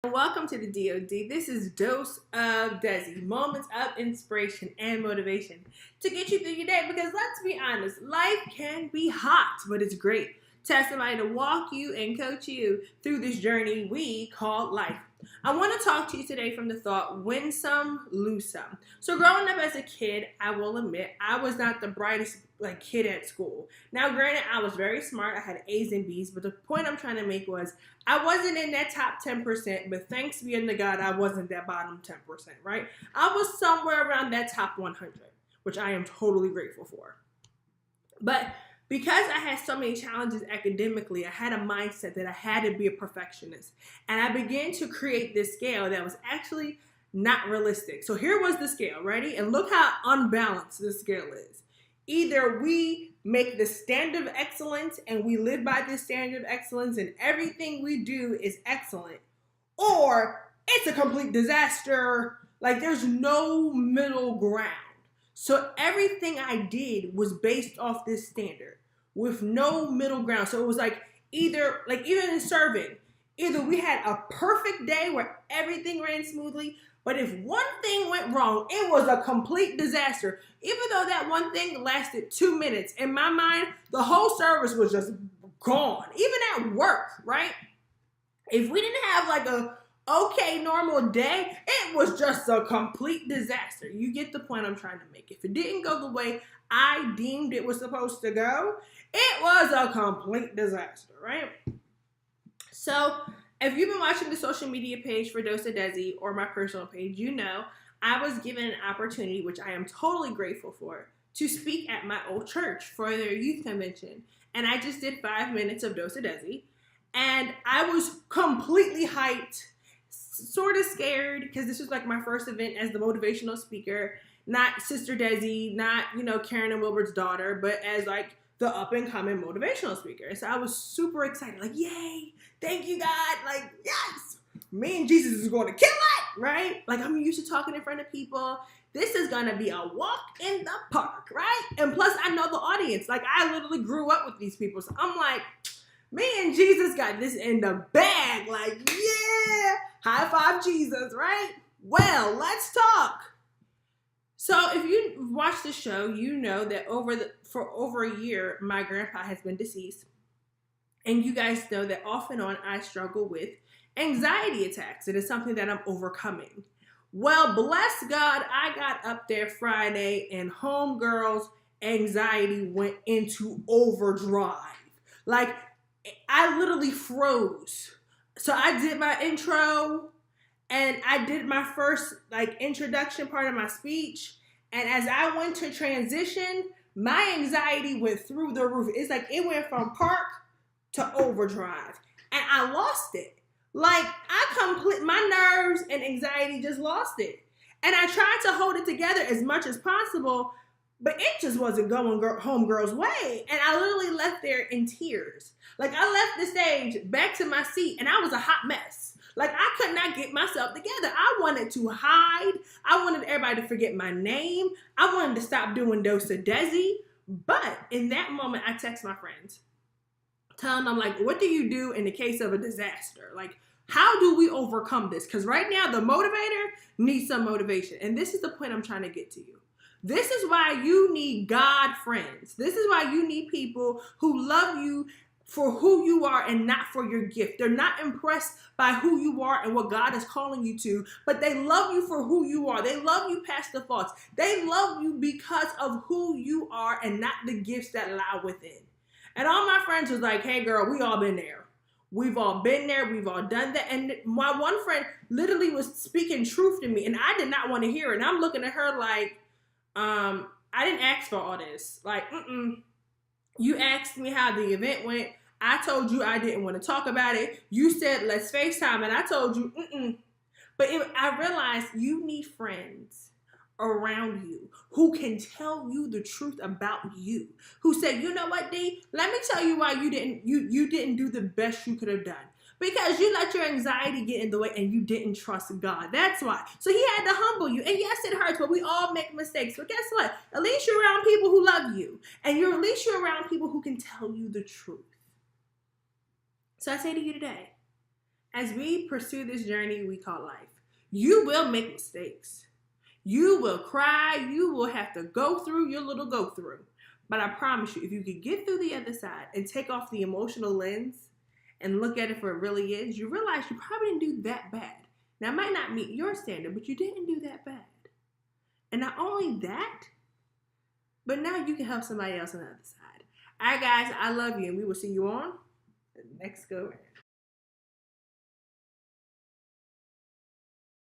Welcome to the DOD. This is Dose of Desi, moments of inspiration and motivation to get you through your day. Because let's be honest, life can be hot, but it's great to have somebody to walk you and coach you through this journey we call life. I want to talk to you today from the thought, win some, lose some. So growing up as a kid, I will admit, I was not the brightest kid at school. Now, granted, I was very smart. I had A's and B's, but the point I'm trying to make was I wasn't in that top 10%, but thanks be unto God, I wasn't that bottom 10%, right? I was somewhere around that top 100, which I am totally grateful for. But because I had so many challenges academically, I had a mindset that I had to be a perfectionist. And I began to create this scale that was actually not realistic. So here was the scale, ready? And look how unbalanced this scale is. Either we make the standard of excellence and we live by this standard of excellence and everything we do is excellent, or it's a complete disaster. Like there's no middle ground. So everything I did was based off this standard with no middle ground. So it was either even in serving, either we had a perfect day where everything ran smoothly, but if one thing went wrong, it was a complete disaster. Even though that one thing lasted 2 minutes, in my mind, the whole service was just gone. Even at work, right? If we didn't have a okay normal day, it was just a complete disaster. You get the point I'm trying to make. If it didn't go the way I deemed it was supposed to go, it was a complete disaster, right? So if you've been watching the social media page for Dose of Desi or my personal page, you know I was given an opportunity, which I am totally grateful for, to speak at my old church for their youth convention. And I just did 5 minutes of Dose of Desi. And I was completely hyped, sort of scared, because this was my first event as the motivational speaker, not Sister Desi, not, Karen and Wilbert's daughter, but as the up and coming motivational speaker. And so I was super excited, yay, thank you, God, yes, me and Jesus is going to kill it, right? I'm used to talking in front of people. This is going to be a walk in the park, right? And plus, I know the audience. I literally grew up with these people. So I'm me and Jesus got this in the bag. Yeah, high five Jesus, right? Well, let's talk. So if you watch the show, you know that for over a year, my grandpa has been deceased. And you guys know that off and on, I struggle with anxiety attacks. It is something that I'm overcoming. Well, bless God, I got up there Friday and homegirl's anxiety went into overdrive. I literally froze. So I did my intro and I did my first introduction part of my speech. And as I went to transition, my anxiety went through the roof. It's it went from park to overdrive. And I lost it. My nerves and anxiety just lost it. And I tried to hold it together as much as possible, but it just wasn't going homegirl's way. And I literally left there in tears. I left the stage back to my seat and I was a hot mess. I could not get myself together. I wanted to hide. I wanted everybody to forget my name. I wanted to stop doing Dose of Desi. But in that moment, I text my friends, telling them, what do you do in the case of a disaster? How do we overcome this? Because right now, the motivator needs some motivation. And this is the point I'm trying to get to you. This is why you need God friends. This is why you need people who love you for who you are and not for your gift. They're not impressed by who you are and what God is calling you to, but they love you for who you are. They love you past the faults. They love you because of who you are and not the gifts that lie within. And all my friends was hey girl, we all been there. We've all been there. We've all done that. And my one friend literally was speaking truth to me and I did not want to hear it. And I'm looking at her I didn't ask for all this. You asked me how the event went. I told you I didn't want to talk about it. You said, let's FaceTime. And I told you, But I realized you need friends around you who can tell you the truth about you. Who said, you know what, D? Let me tell you why you didn't do the best you could have done. Because you let your anxiety get in the way and you didn't trust God. That's why. So he had to humble you. And yes, it hurts, but we all make mistakes. But guess what? At least you're around people who love you. And at least you're around people who can tell you the truth. So I say to you today, as we pursue this journey we call life, you will make mistakes. You will cry. You will have to go through your little go through. But I promise you, if you could get through the other side and take off the emotional lens and look at it for it really is, you realize you probably didn't do that bad. Now, it might not meet your standard, but you didn't do that bad. And not only that, but now you can help somebody else on the other side. All right, guys, I love you, and we will see you on the next go round.